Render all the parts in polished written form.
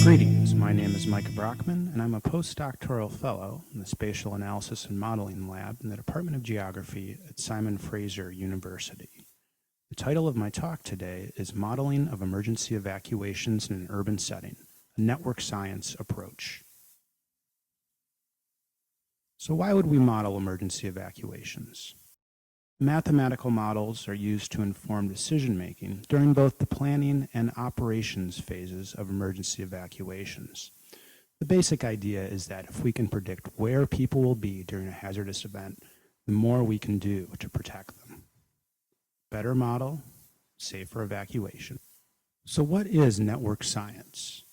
Greetings, my name is Mike Brockman, and I'm a postdoctoral fellow in the Spatial Analysis and Modeling Lab in the Department of Geography at Simon Fraser University. The title of my talk today is Modeling of Emergency Evacuations in an Urban Setting, a Network Science Approach. So why would we model emergency evacuations? Mathematical models are used to inform decision-making during both the planning and operations phases of emergency evacuations. The basic idea is that if we can predict where people will be during a hazardous event, the more we can do to protect them. Better model, safer evacuation. So what is network science?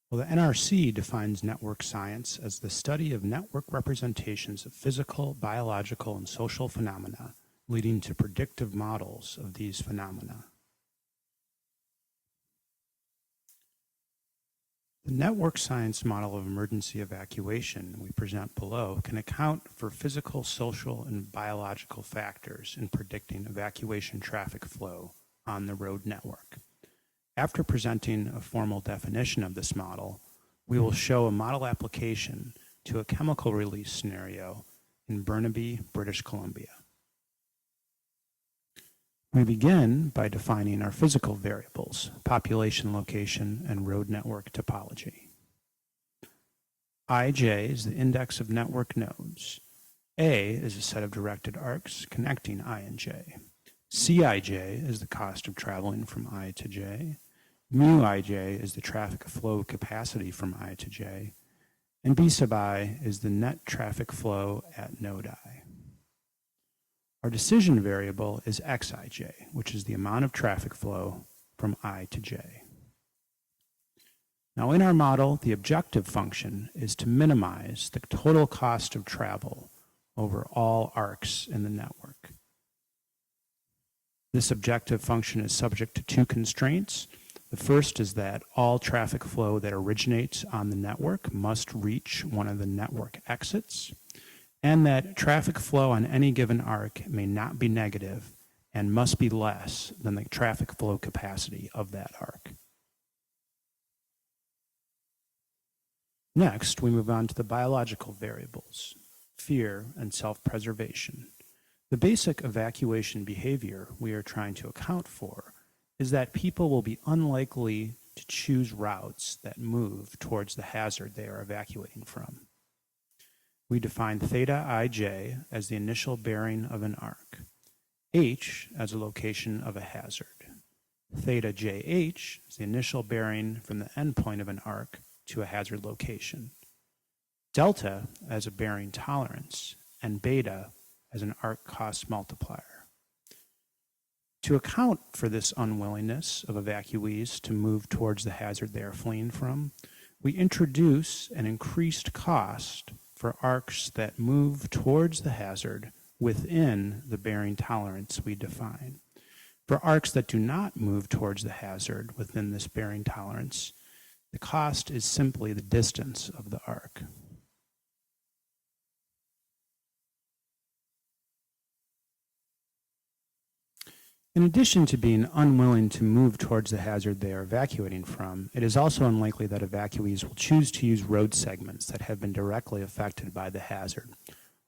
Well, the NRC defines network science as the study of network representations of physical, biological, and social phenomena leading to predictive models of these phenomena. The network science model of emergency evacuation we present below can account for physical, social, and biological factors in predicting evacuation traffic flow on the road network. After presenting a formal definition of this model, we will show a model application to a chemical release scenario in Burnaby, British Columbia. We begin by defining our physical variables, population location, and road network topology. Ij is the index of network nodes. A is a set of directed arcs connecting I and j. Cij is the cost of traveling from I to j. Mu ij is the traffic flow capacity from I to j. And B sub I is the net traffic flow at node I. Our decision variable is xij, which is the amount of traffic flow from I to j. Now in our model, the objective function is to minimize the total cost of travel over all arcs in the network. This objective function is subject to two constraints. The first is that all traffic flow that originates on the network must reach one of the network exits, and that traffic flow on any given arc may not be negative and must be less than the traffic flow capacity of that arc. Next, we move on to the biological variables, fear and self-preservation. The basic evacuation behavior we are trying to account for is that people will be unlikely to choose routes that move towards the hazard they are evacuating from. We define theta ij as the initial bearing of an arc, h as a location of a hazard, theta jh is the initial bearing from the endpoint of an arc to a hazard location, delta as a bearing tolerance, and beta as an arc cost multiplier. To account for this unwillingness of evacuees to move towards the hazard they are fleeing from, we introduce an increased cost for arcs that move towards the hazard within the bearing tolerance we define. For arcs that do not move towards the hazard within this bearing tolerance, the cost is simply the distance of the arc. In addition to being unwilling to move towards the hazard they are evacuating from, it is also unlikely that evacuees will choose to use road segments that have been directly affected by the hazard.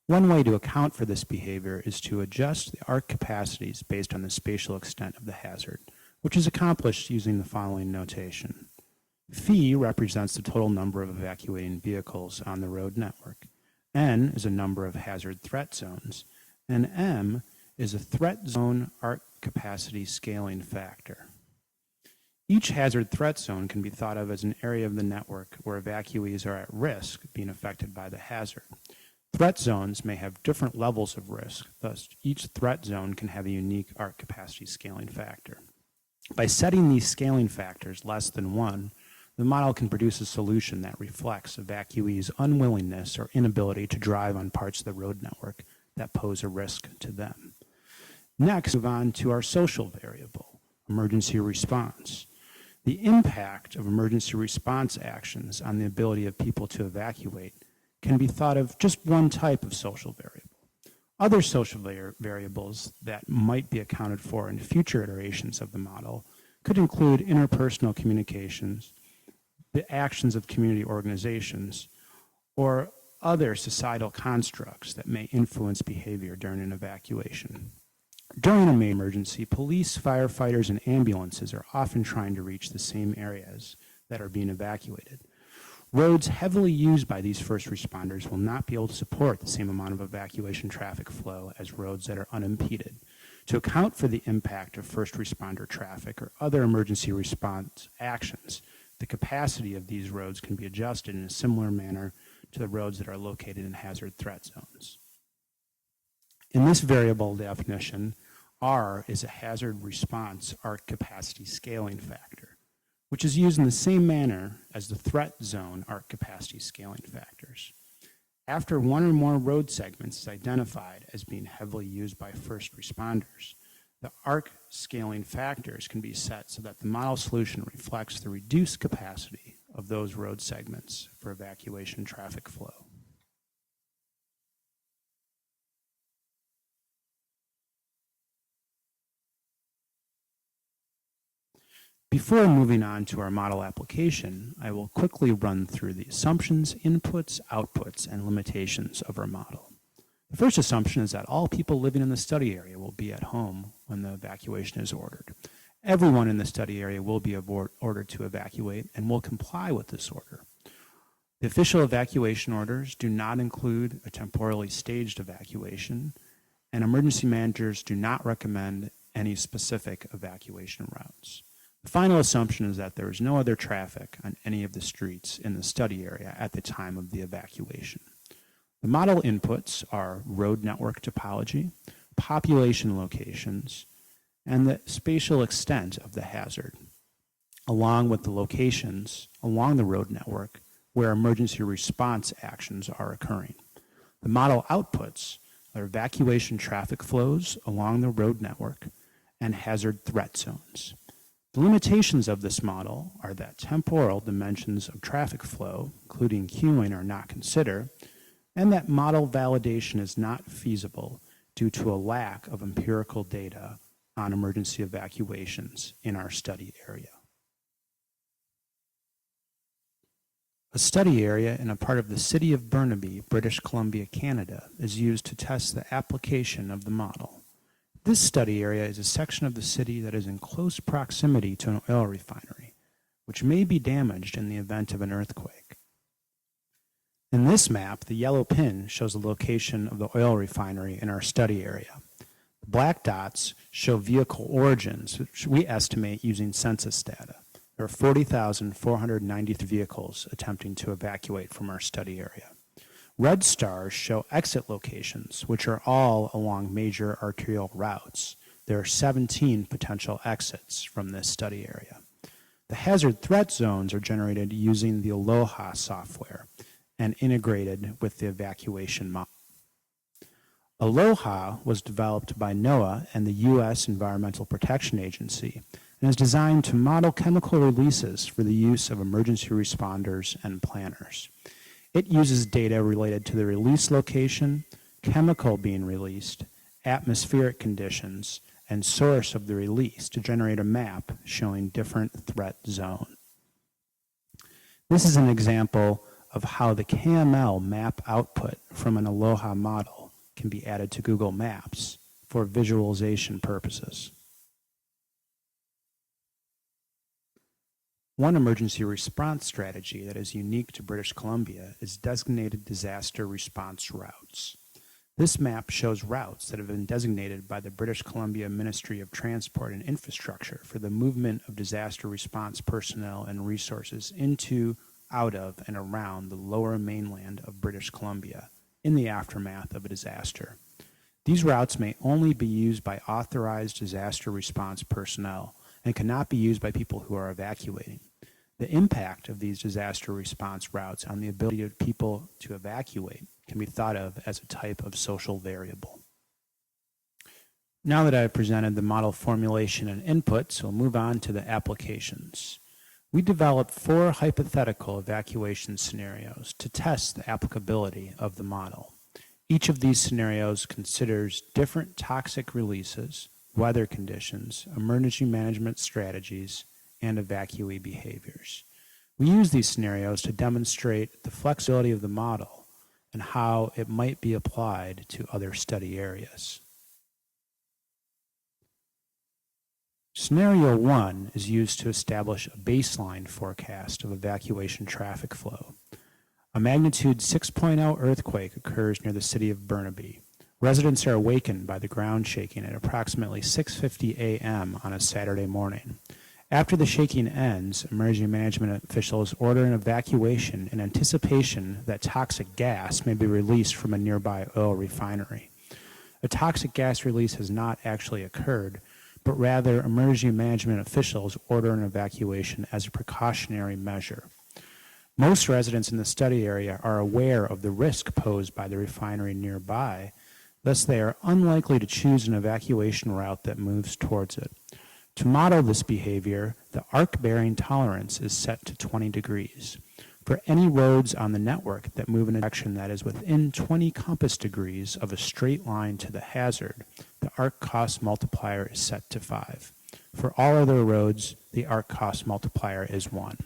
One way to account for this behavior is to adjust the arc capacities based on the spatial extent of the hazard, which is accomplished using the following notation. Phi represents the total number of evacuating vehicles on the road network. N is a number of hazard threat zones, and M is a threat zone arc capacity scaling factor. Each hazard threat zone can be thought of as an area of the network where evacuees are at risk of being affected by the hazard. Threat zones may have different levels of risk, thus each threat zone can have a unique arc capacity scaling factor. By setting these scaling factors less than 1, the model can produce a solution that reflects evacuees' unwillingness or inability to drive on parts of the road network that pose a risk to them. Next, move on to our social variable, emergency response. The impact of emergency response actions on the ability of people to evacuate can be thought of just one type of social variable. Other social variables that might be accounted for in future iterations of the model could include interpersonal communications, the actions of community organizations, or other societal constructs that may influence behavior during an evacuation. During a main emergency, police, firefighters, and ambulances are often trying to reach the same areas that are being evacuated. Roads heavily used by these first responders will not be able to support the same amount of evacuation traffic flow as roads that are unimpeded. To account for the impact of first responder traffic or other emergency response actions, the capacity of these roads can be adjusted in a similar manner to the roads that are located in hazard threat zones. In this variable definition, R is a hazard response arc capacity scaling factor, which is used in the same manner as the threat zone arc capacity scaling factors. After one or more road segments is identified as being heavily used by first responders, the arc scaling factors can be set so that the model solution reflects the reduced capacity of those road segments for evacuation traffic flow. Before moving on to our model application, I will quickly run through the assumptions, inputs, outputs, and limitations of our model. The first assumption is that all people living in the study area will be at home when the evacuation is ordered. Everyone in the study area will be ordered to evacuate and will comply with this order. The official evacuation orders do not include a temporally staged evacuation, and emergency managers do not recommend any specific evacuation routes. The final assumption is that there is no other traffic on any of the streets in the study area at the time of the evacuation. The model inputs are road network topology, population locations, and the spatial extent of the hazard, along with the locations along the road network where emergency response actions are occurring. The model outputs are evacuation traffic flows along the road network and hazard threat zones. The limitations of this model are that temporal dimensions of traffic flow, including queuing, are not considered, and that model validation is not feasible due to a lack of empirical data on emergency evacuations in our study area. A study area in a part of the city of Burnaby, British Columbia, Canada, is used to test the application of the model. This study area is a section of the city that is in close proximity to an oil refinery, which may be damaged in the event of an earthquake. In this map, the yellow pin shows the location of the oil refinery in our study area. The black dots show vehicle origins, which we estimate using census data. There are 40,493 vehicles attempting to evacuate from our study area. Red stars show exit locations, which are all along major arterial routes. There are 17 potential exits from this study area. The hazard threat zones are generated using the Aloha software and integrated with the evacuation model. Aloha was developed by NOAA and the U.S. Environmental Protection Agency and is designed to model chemical releases for the use of emergency responders and planners. It uses data related to the release location, chemical being released, atmospheric conditions, and source of the release to generate a map showing different threat zones. This is an example of how the KML map output from an Aloha model can be added to Google Maps for visualization purposes. One emergency response strategy that is unique to British Columbia is designated disaster response routes. This map shows routes that have been designated by the British Columbia Ministry of Transport and Infrastructure for the movement of disaster response personnel and resources into, out of, and around the lower mainland of British Columbia in the aftermath of a disaster. These routes may only be used by authorized disaster response personnel and cannot be used by people who are evacuating. The impact of these disaster response routes on the ability of people to evacuate can be thought of as a type of social variable. Now that I've presented the model formulation and inputs, we'll move on to the applications. We developed 4 hypothetical evacuation scenarios to test the applicability of the model. Each of these scenarios considers different toxic releases, weather conditions, emergency management strategies, and evacuee behaviors. We use these scenarios to demonstrate the flexibility of the model and how it might be applied to other study areas. Scenario 1 is used to establish a baseline forecast of evacuation traffic flow. A magnitude 6.0 earthquake occurs near the city of Burnaby. Residents are awakened by the ground shaking at approximately 6:50 a.m. on a Saturday morning. After the shaking ends, emergency management officials order an evacuation in anticipation that toxic gas may be released from a nearby oil refinery. A toxic gas release has not actually occurred, but rather emergency management officials order an evacuation as a precautionary measure. Most residents in the study area are aware of the risk posed by the refinery nearby, thus they are unlikely to choose an evacuation route that moves towards it. To model this behavior, the arc bearing tolerance is set to 20 degrees. For any roads on the network that move in a direction that is within 20 compass degrees of a straight line to the hazard, the arc cost multiplier is set to 5. For all other roads, the arc cost multiplier is 1.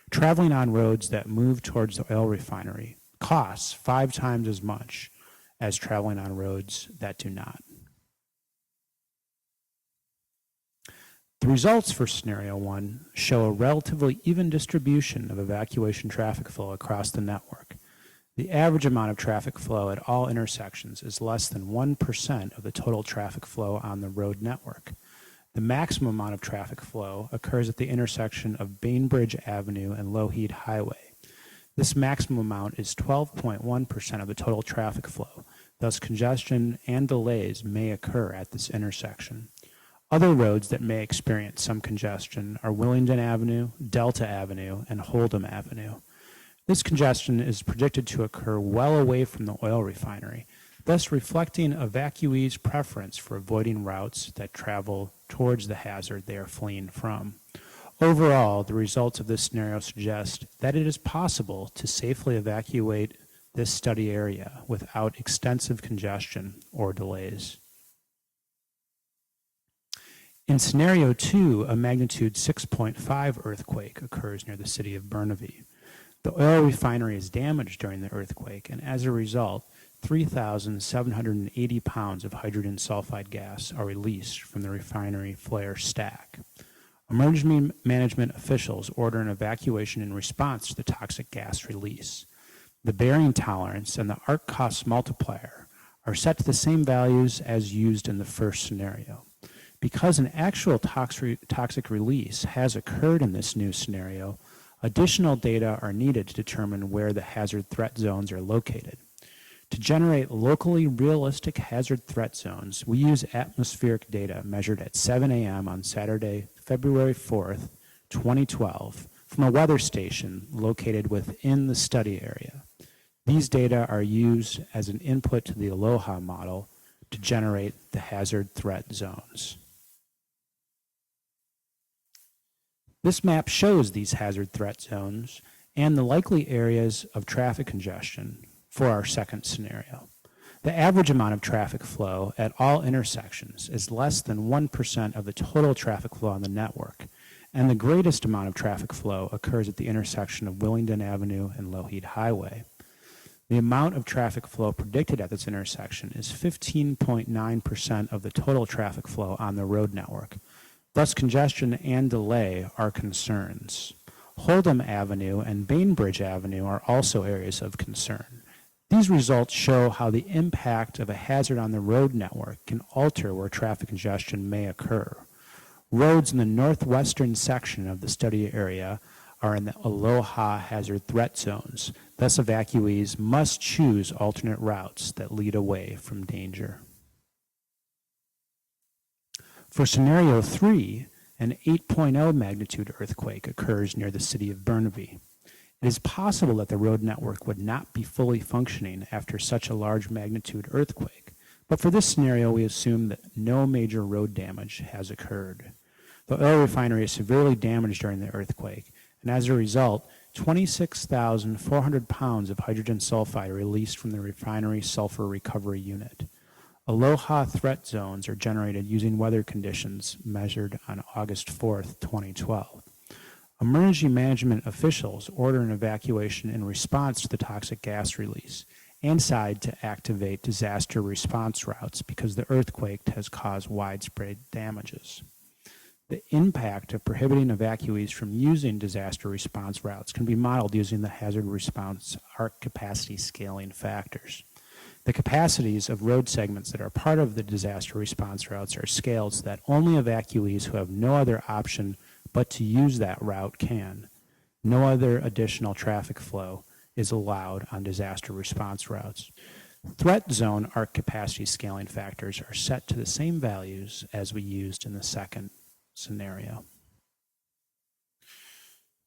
Traveling on roads that move towards the oil refinery costs 5 times as much as traveling on roads that do not. The results for Scenario 1 show a relatively even distribution of evacuation traffic flow across the network. The average amount of traffic flow at all intersections is less than 1% of the total traffic flow on the road network. The maximum amount of traffic flow occurs at the intersection of Bainbridge Avenue and Lougheed Highway. This maximum amount is 12.1% of the total traffic flow, thus congestion and delays may occur at this intersection. Other roads that may experience some congestion are Willingdon Avenue, Delta Avenue, and Holdham Avenue. This congestion is predicted to occur well away from the oil refinery, thus reflecting evacuees' preference for avoiding routes that travel towards the hazard they are fleeing from. Overall, the results of this scenario suggest that it is possible to safely evacuate this study area without extensive congestion or delays. In Scenario 2, a magnitude 6.5 earthquake occurs near the city of Burnaby. The oil refinery is damaged during the earthquake, and as a result, 3,780 pounds of hydrogen sulfide gas are released from the refinery flare stack. Emergency management officials order an evacuation in response to the toxic gas release. The bearing tolerance and the arc cost multiplier are set to the same values as used in the first scenario. Because an actual toxic release has occurred in this new scenario, additional data are needed to determine where the hazard threat zones are located. To generate locally realistic hazard threat zones, we use atmospheric data measured at 7 a.m. on Saturday, February 4th, 2012, from a weather station located within the study area. These data are used as an input to the Aloha model to generate the hazard threat zones. This map shows these hazard threat zones and the likely areas of traffic congestion for our second scenario. The average amount of traffic flow at all intersections is less than 1% of the total traffic flow on the network, and the greatest amount of traffic flow occurs at the intersection of Willingdon Avenue and Lougheed Highway. The amount of traffic flow predicted at this intersection is 15.9% of the total traffic flow on the road network. Thus, congestion and delay are concerns. Holdham Avenue and Bainbridge Avenue are also areas of concern. These results show how the impact of a hazard on the road network can alter where traffic congestion may occur. Roads in the northwestern section of the study area are in the Aloha hazard threat zones. Thus, evacuees must choose alternate routes that lead away from danger. For Scenario 3, an 8.0 magnitude earthquake occurs near the city of Burnaby. It is possible that the road network would not be fully functioning after such a large magnitude earthquake, but for this scenario we assume that no major road damage has occurred. The oil refinery is severely damaged during the earthquake, and as a result, 26,400 pounds of hydrogen sulfide are released from the refinery sulfur recovery unit. Aloha threat zones are generated using weather conditions measured on August 4th, 2012. Emergency management officials order an evacuation in response to the toxic gas release and decide to activate disaster response routes because the earthquake has caused widespread damages. The impact of prohibiting evacuees from using disaster response routes can be modeled using the hazard response arc capacity scaling factors. The capacities of road segments that are part of the disaster response routes are scaled so that only evacuees who have no other option but to use that route can. No other additional traffic flow is allowed on disaster response routes. Threat zone arc capacity scaling factors are set to the same values as we used in the second scenario.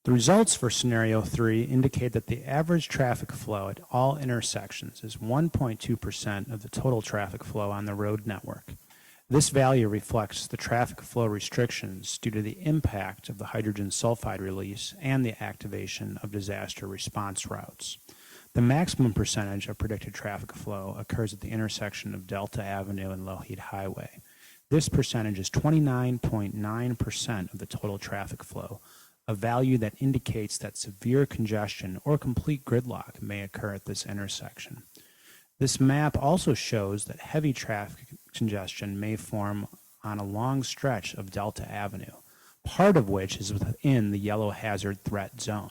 The results for scenario 3 indicate that the average traffic flow at all intersections is 1.2% of the total traffic flow on the road network. This value reflects the traffic flow restrictions due to the impact of the hydrogen sulfide release and the activation of disaster response routes. The maximum percentage of predicted traffic flow occurs at the intersection of Delta Avenue and Lougheed Highway. This percentage is 29.9% of the total traffic flow, a value that indicates that severe congestion or complete gridlock may occur at this intersection. This map also shows that heavy traffic congestion may form on a long stretch of Delta Avenue, part of which is within the yellow hazard threat zone.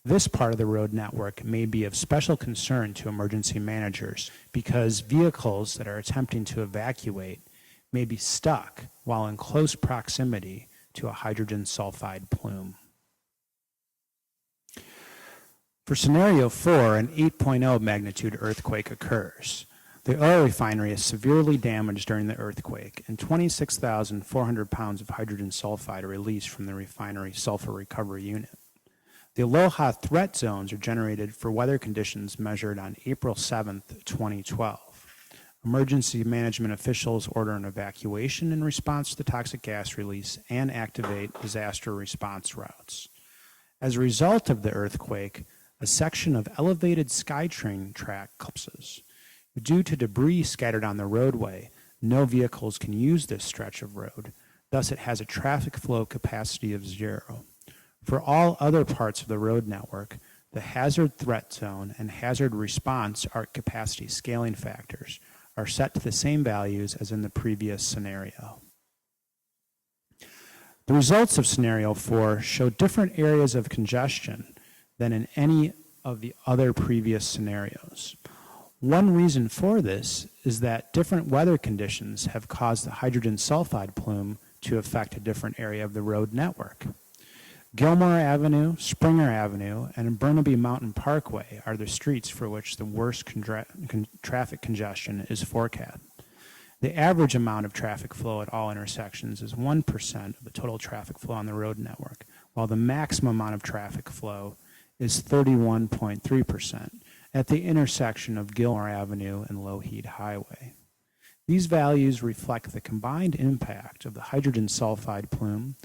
This part of the road network may be of special concern to emergency managers because vehicles that are attempting to evacuate may be stuck while in close proximity to a hydrogen sulfide plume. For scenario 4, an 8.0 magnitude earthquake occurs. The oil refinery is severely damaged during the earthquake, and 26,400 pounds of hydrogen sulfide are released from the refinery sulfur recovery unit. The Aloha threat zones are generated for weather conditions measured on April 7, 2012. Emergency management officials order an evacuation in response to the toxic gas release and activate disaster response routes. As a result of the earthquake, a section of elevated SkyTrain track collapses. Due to debris scattered on the roadway, no vehicles can use this stretch of road. Thus, it has a traffic flow capacity of 0. For all other parts of the road network, the hazard threat zone and hazard response arc capacity scaling factors are set to the same values as in the previous scenario. The results of scenario 4 show different areas of congestion than in any of the other previous scenarios. One reason for this is that different weather conditions have caused the hydrogen sulfide plume to affect a different area of the road network. Gilmore Avenue, Springer Avenue, and Burnaby Mountain Parkway are the streets for which the worst traffic congestion is forecast. The average amount of traffic flow at all intersections is 1% of the total traffic flow on the road network, while the maximum amount of traffic flow is 31.3% at the intersection of Gilmore Avenue and Lougheed Highway. These values reflect the combined impact of the hydrogen sulfide plume,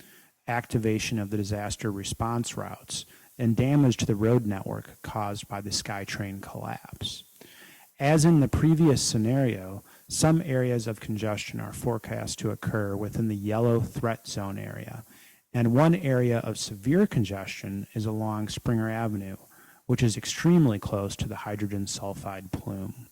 activation of the disaster response routes, and damage to the road network caused by the SkyTrain collapse. As in the previous scenario, some areas of congestion are forecast to occur within the yellow threat zone area, and one area of severe congestion is along Springer Avenue, which is extremely close to the hydrogen sulfide plume.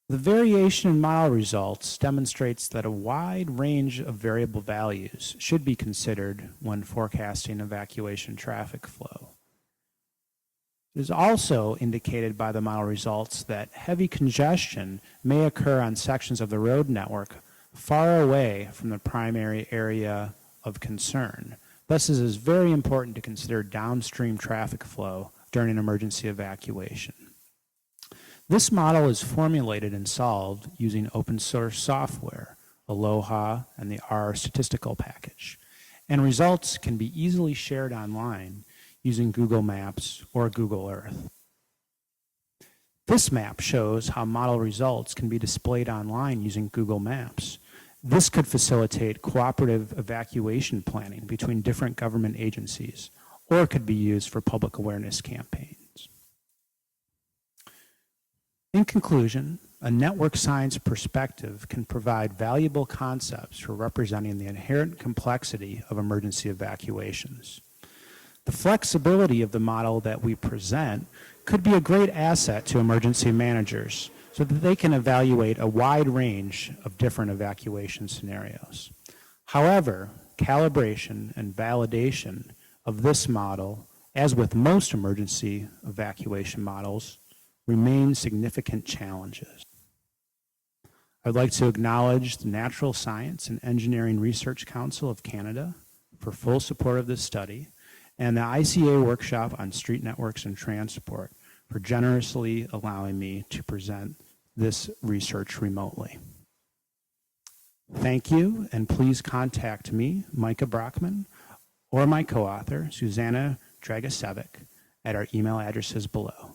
The variation in model results demonstrates that a wide range of variable values should be considered when forecasting evacuation traffic flow. It is also indicated by the model results that heavy congestion may occur on sections of the road network far away from the primary area of concern. Thus, it is very important to consider downstream traffic flow during an emergency evacuation. This model is formulated and solved using open source software, Aloha, and the R statistical package, and results can be easily shared online using Google Maps or Google Earth. This map shows how model results can be displayed online using Google Maps. This could facilitate cooperative evacuation planning between different government agencies, or could be used for public awareness campaigns. In conclusion, a network science perspective can provide valuable concepts for representing the inherent complexity of emergency evacuations. The flexibility of the model that we present could be a great asset to emergency managers so that they can evaluate a wide range of different evacuation scenarios. However, calibration and validation of this model, as with most emergency evacuation models, remain significant challenges. I'd like to acknowledge the Natural Science and Engineering Research Council of Canada for full support of this study, and the ICA workshop on street networks and transport for generously allowing me to present this research remotely. Thank you, and please contact me, Micah Brockman, or my co-author, Susanna Dragicevic, at our email addresses below.